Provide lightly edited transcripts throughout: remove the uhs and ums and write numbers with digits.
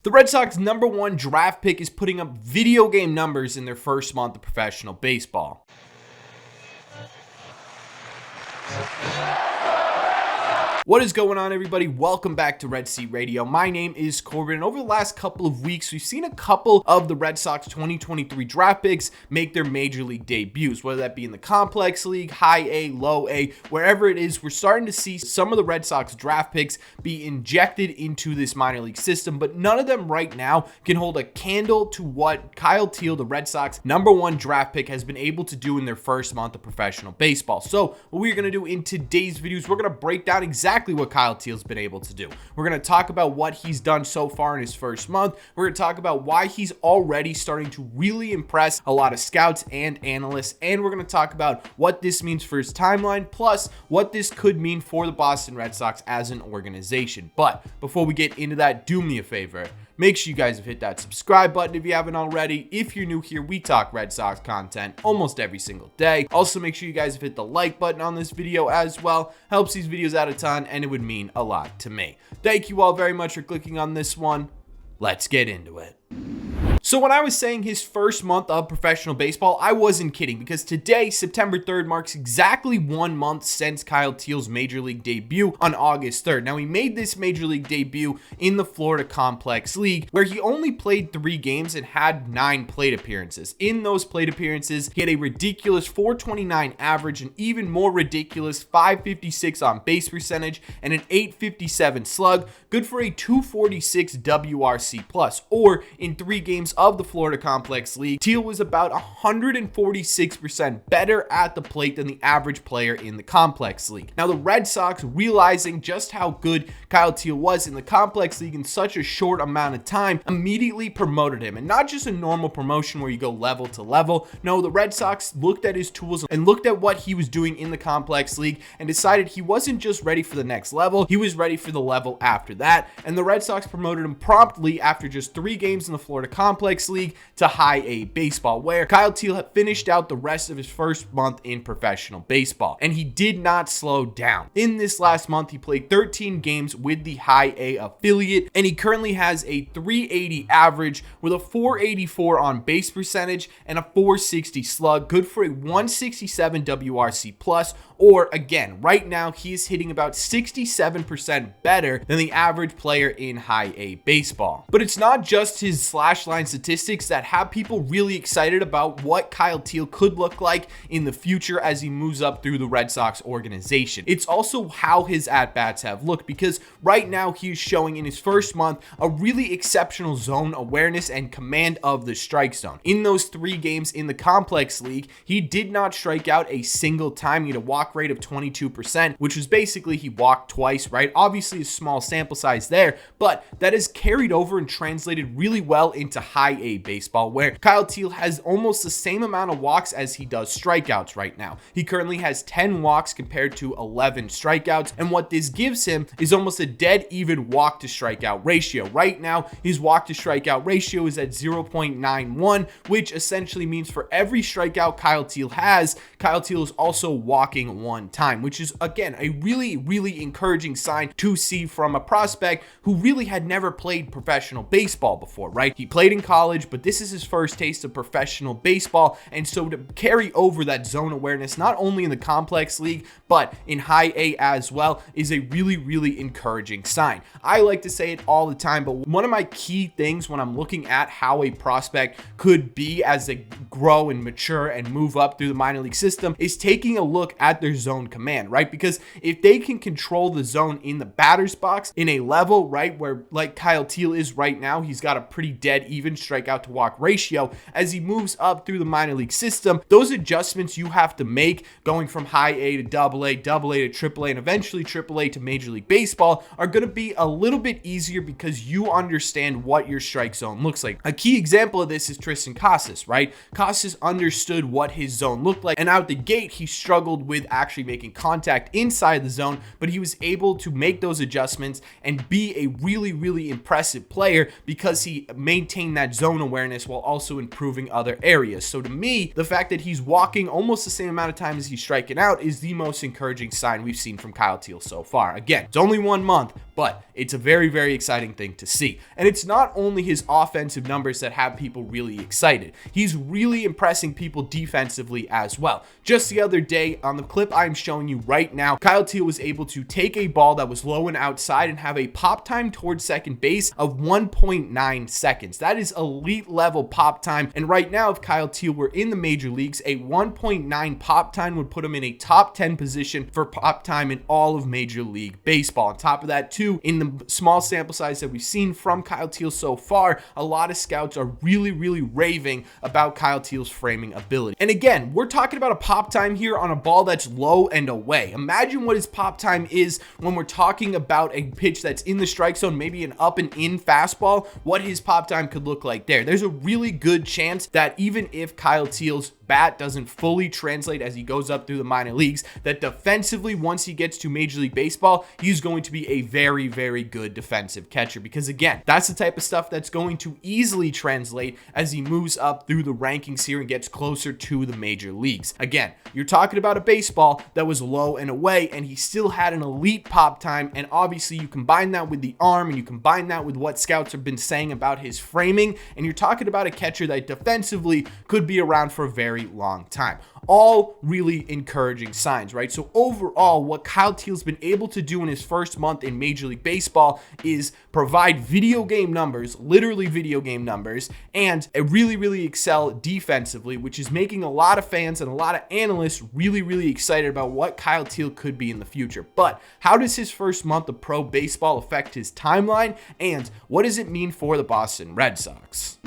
The Red Sox #1 draft pick is putting up video game numbers in their first month of professional baseball. What is going on, everybody? Welcome back to Red Seat Radio. My name is Corbin, and over the last couple of weeks, we've seen a couple of the Red Sox 2023 draft picks make their major league debuts, whether that be in the complex league, high A, low A, wherever it is. We're starting to see some of the Red Sox draft picks be injected into this minor league system, but none of them right now can hold a candle to what Kyle Teel, the Red Sox #1 draft pick, has been able to do in their first month of professional baseball. So what we're going to do in today's videos, we're going to break down exactly what Kyle Teel's been able to do. We're going to talk about what he's done so far in his first month. We're going to talk about why he's already starting to really impress a lot of scouts and analysts, and we're going to talk about what this means for his timeline, plus what this could mean for the Boston Red Sox as an organization. But before we get into that, do me a favor. Make sure you guys have hit that subscribe button if you haven't already. If you're new here, we talk Red Sox content almost every single day. Also, make sure you guys have hit the like button on this video as well. Helps these videos out a ton, and it would mean a lot to me. Thank you all very much for clicking on this one. Let's get into it. So when I was saying his first month of professional baseball, I wasn't kidding, because today, September 3rd, marks exactly 1 month since Kyle Teel's major league debut on August 3rd. Now, he made this major league debut in the Florida Complex League, where he only played 3 games and had 9 plate appearances. In those plate appearances, he had a ridiculous .429 average, an even more ridiculous .556 on base percentage, and an .857 slug, good for a .246 WRC+, or in 3 games of the Florida Complex League, Teal was about 146% better at the plate than the average player in the Complex League. Now, the Red Sox, realizing just how good Kyle Teel was in the Complex League in such a short amount of time, immediately promoted him. And not just a normal promotion where you go level to level. No, the Red Sox looked at his tools and looked at what he was doing in the Complex League and decided he wasn't just ready for the next level, he was ready for the level after that. And the Red Sox promoted him promptly after just 3 games in the Florida Complex League to high A baseball, where Kyle Teel had finished out the rest of his first month in professional baseball. And he did not slow down. In this last month, he played 13 games with the high A affiliate, and he currently has a .380 average with a .484 on base percentage and a .460 slug, good for a .167 WRC+, or again, right now he is hitting about 67% better than the average player in high A baseball. But it's not just his slash line statistics that have people really excited about what Kyle Teel could look like in the future as he moves up through the Red Sox organization. It's also how his at-bats have looked, because right now he is showing in his first month a really exceptional zone awareness and command of the strike zone. In those 3 games in the Complex League, he did not strike out a single time. He had a walk rate of 22%, which was basically he walked twice, right? Obviously a small sample size there, but that is carried over and translated really well into high A baseball, where Kyle Teel has almost the same amount of walks as he does strikeouts right now. He currently has 10 walks compared to 11 strikeouts, and what this gives him is almost a dead even walk to strikeout ratio. Right now, his walk to strikeout ratio is at 0.91, which essentially means for every strikeout Kyle Teel has, Kyle Teel is also walking 1 time, which is, again, a really encouraging sign to see from a prospect who really had never played professional baseball before, right? He played in college, but this is his first taste of professional baseball, and so to carry over that zone awareness, not only in the Complex League, but in high A as well, is a really encouraging sign. I like to say it all the time, but one of my key things when I'm looking at how a prospect could be as they grow and mature and move up through the minor league system is taking a look at their zone command, right? Because if they can control the zone in the batter's box in a level, right, where like Kyle Teel is right now, he's got a pretty dead even strikeout to walk ratio. As he moves up through the minor league system, those adjustments you have to make going from high A to double A to triple A, and eventually triple A to Major League Baseball are going to be a little bit easier because you understand what your strike zone looks like. A key example of this is Triston Casas, right? Casas understood what his zone looked like, and out the gate, he struggled with actually making contact inside the zone, but he was able to make those adjustments and be a really impressive player because he maintained that zone awareness while also improving other areas. So to me, the fact that he's walking almost the same amount of time as he's striking out is the most encouraging sign we've seen from Kyle Teel so far. Again, it's only 1 month, but it's a very, very exciting thing to see. And it's not only his offensive numbers that have people really excited. He's really impressing people defensively as well. Just the other day on the clip I'm showing you right now, Kyle Teel was able to take a ball that was low and outside and have a pop time towards second base of 1.9 seconds. That is elite level pop time. And right now, if Kyle Teel were in the major leagues, a 1.9 pop time would put him in a top 10 position for pop time in all of Major League Baseball. On top of that, too, in the small sample size that we've seen from Kyle Teel so far, a lot of scouts are really, really raving about Kyle Teel's framing ability. And again, we're talking about a pop time here on a ball that's low and away. Imagine what his pop time is when we're talking about a pitch that's in the strike zone, maybe an up and in fastball, what his pop time could look like there. There's a really good chance that even if Kyle Teel's bat doesn't fully translate as he goes up through the minor leagues, that defensively, once he gets to Major League Baseball, he's going to be a very, very good defensive catcher, because again, that's the type of stuff that's going to easily translate as he moves up through the rankings here and gets closer to the major leagues. Again, you're talking about a baseball that was low and away, and he still had an elite pop time, and obviously you combine that with the arm, and you combine that with what scouts have been saying about his framing, and you're talking about a catcher that defensively could be around for a very long time. All really encouraging signs, right? So overall, what Kyle Teel's been able to do in his first month in Major League Baseball is provide video game numbers, literally video game numbers, and really, really excel defensively, which is making a lot of fans and a lot of analysts really, really excited about what Kyle Teel could be in the future. But how does his first month of pro baseball affect his timeline, and what does it mean for the Boston Red Sox?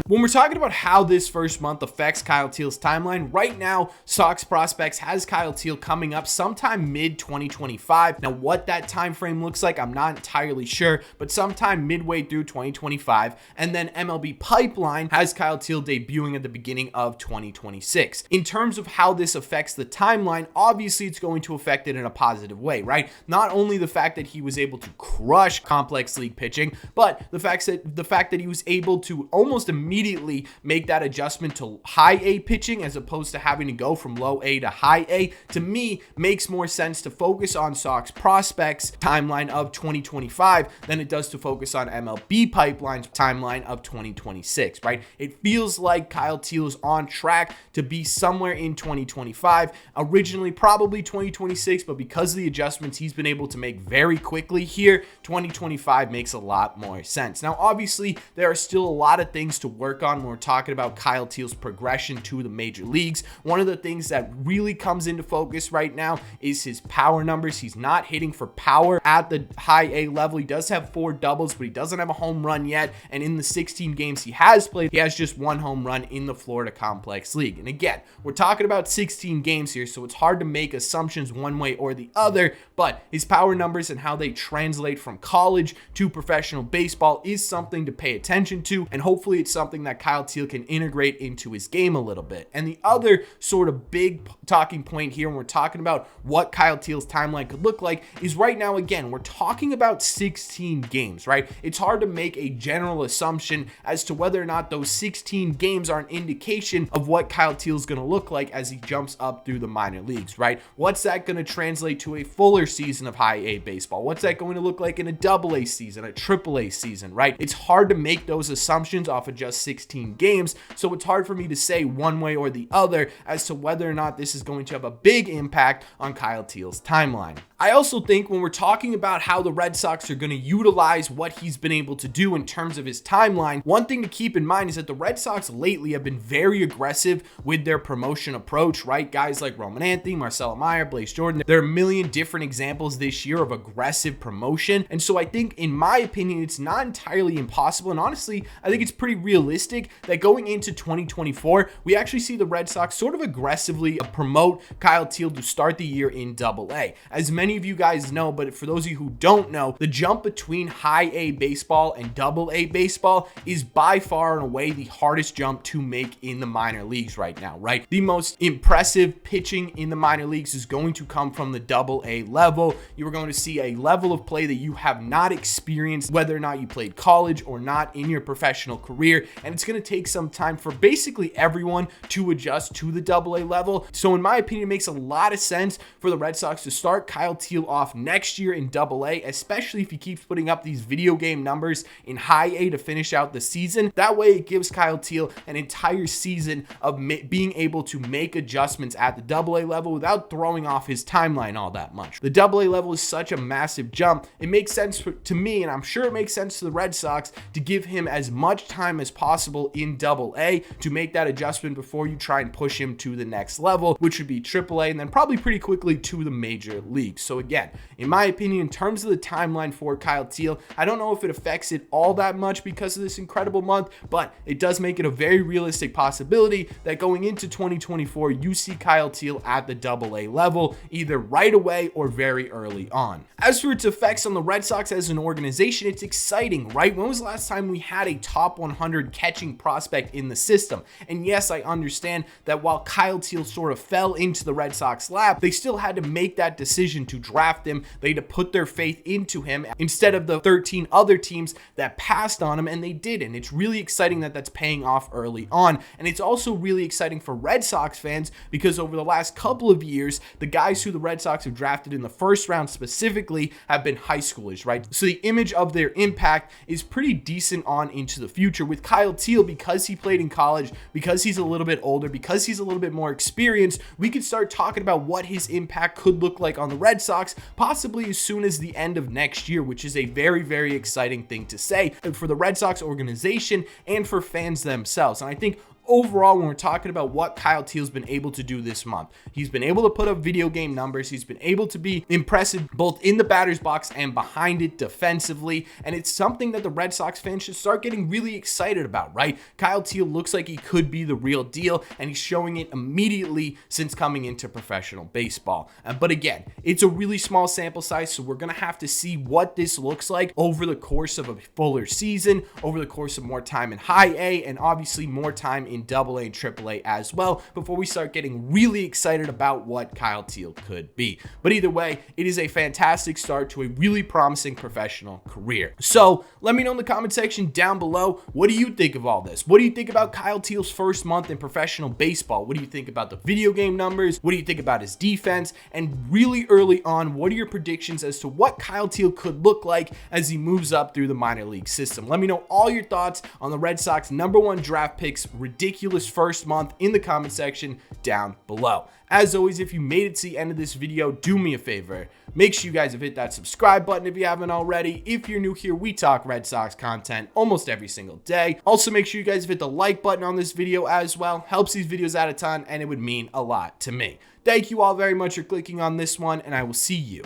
When we're talking about how this first month affects Kyle Teel's timeline, right now, Sox Prospects has Kyle Teel coming up sometime mid-2025. Now, what that time frame looks like, I'm not entirely sure, but sometime midway through 2025. And then MLB Pipeline has Kyle Teel debuting at the beginning of 2026. In terms of how this affects the timeline, obviously it's going to affect it in a positive way, right? Not only the fact that he was able to crush complex league pitching, but the fact that he was able to almost immediately make that adjustment to high A pitching as opposed to having to go from low A to high A, to me, makes more sense to focus on Sox Prospects timeline of 2025 than it does to focus on MLB Pipeline's timeline of 2026, right? It feels like Kyle Teel is on track to be somewhere in 2025, originally probably 2026, but because of the adjustments he's been able to make very quickly here, 2025 makes a lot more sense. Now, obviously, there are still a lot of things to work on when we're talking about Kyle Teel's progression to the major leagues. One of the things that really comes into focus right now is his power numbers. He's not hitting for power at the high A level. He does have 4 doubles, but he doesn't have a home run yet. And in the 16 games he has played, he has just 1 home run in the Florida Complex League. And again, we're talking about 16 games here, so it's hard to make assumptions one way or the other, but his power numbers and how they translate from college to professional baseball is something to pay attention to, and hopefully it's something that Kyle Teel can integrate into his game a little bit. And the other sort of big talking point here when we're talking about what Kyle Teel's timeline could look like is right now, again, we're talking about 16 games, right? It's hard to make a general assumption as to whether or not those 16 games are an indication of what Kyle Teel's going to look like as he jumps up through the minor leagues, right? What's that going to translate to a fuller season of high A baseball? What's that going to look like in a double A season, a triple A season, right? It's hard to make those assumptions off of just 16 games, so it's hard for me to say one way or the other as to whether or not this is going to have a big impact on Kyle Teel's timeline. I also think when we're talking about how the Red Sox are going to utilize what he's been able to do in terms of his timeline, one thing to keep in mind is that the Red Sox lately have been very aggressive with their promotion approach, right? Guys like Roman Anthony, Marcelo Meyer, Blaze Jordan, there are a million different examples this year of aggressive promotion. And so I think, in my opinion, it's not entirely impossible. And honestly, I think it's pretty realistic that going into 2024, we actually see the Red Sox sort of aggressively promote Kyle Teel to start the year in Double-A. As many of you guys know, but for those of you who don't know, the jump between high A baseball and Double-A baseball is by far and away the hardest jump to make in the minor leagues right now, right? The most impressive pitching in the minor leagues is going to come from the Double-A level. You are going to see a level of play that you have not experienced, whether or not you played college or not in your professional career, and it's going to take some time for basically everyone to adjust to the AA level. So in my opinion, it makes a lot of sense for the Red Sox to start Kyle Teel off next year in AA, especially if he keeps putting up these video game numbers in high A to finish out the season. That way it gives Kyle Teel an entire season of being able to make adjustments at the AA level without throwing off his timeline all that much. The AA level is such a massive jump. It makes sense to me, and I'm sure it makes sense to the Red Sox, to give him as much time as possible in AA to make that adjustment before you try and push him to the next level, which would be AAA, and then probably pretty quickly to the major leagues. So again, in my opinion, in terms of the timeline for Kyle Teel, I don't know if it affects it all that much because of this incredible month, but it does make it a very realistic possibility that going into 2024, you see Kyle Teel at the AA level, either right away or very early on. As for its effects on the Red Sox as an organization, it's exciting, right? When was the last time we had a top 100 catching prospect in the system? And yes, I understand that while Kyle Teel sort of fell into the Red Sox lap, they still had to make that decision to draft him. They had to put their faith into him instead of the 13 other teams that passed on him, and they didn't. It's really exciting that that's paying off early on, and it's also really exciting for Red Sox fans because over the last couple of years, the guys who the Red Sox have drafted in the first round specifically have been high schoolers, right? So the image of their impact is pretty decent on into the future. With Kyle Teel, because he played in college, because he's a little bit older, because he's a little bit more experienced, we could start talking about what his impact could look like on the Red Sox, possibly as soon as the end of next year, which is a very, very exciting thing to say for the Red Sox organization and for fans themselves. And I think overall, when we're talking about what Kyle Teel's been able to do this month, he's been able to put up video game numbers. He's been able to be impressive both in the batter's box and behind it defensively. And it's something that the Red Sox fans should start getting really excited about, right? Kyle Teel looks like he could be the real deal, and he's showing it immediately since coming into professional baseball. But again, it's a really small sample size, so we're going to have to see what this looks like over the course of a fuller season, over the course of more time in high A, and obviously more time in AA and AAA as well, before we start getting really excited about what Kyle Teel could be. But either way, it is a fantastic start to a really promising professional career. So let me know in the comment section down below, what do you think of all this? What do you think about Kyle Teel's first month in professional baseball? What do you think about the video game numbers? What do you think about his defense? And really early on, what are your predictions as to what Kyle Teel could look like as he moves up through the minor league system? Let me know all your thoughts on the Red Sox #1 draft picks ridiculous first month in the comment section down below. As always, if you made it to the end of this video, do me a favor. Make sure you guys have hit that subscribe button if you haven't already. If you're new here, we talk Red Sox content almost every single day. Also, make sure you guys have hit the like button on this video as well. Helps these videos out a ton, and it would mean a lot to me. Thank you all very much for clicking on this one, and I will see you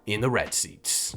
in the red seats.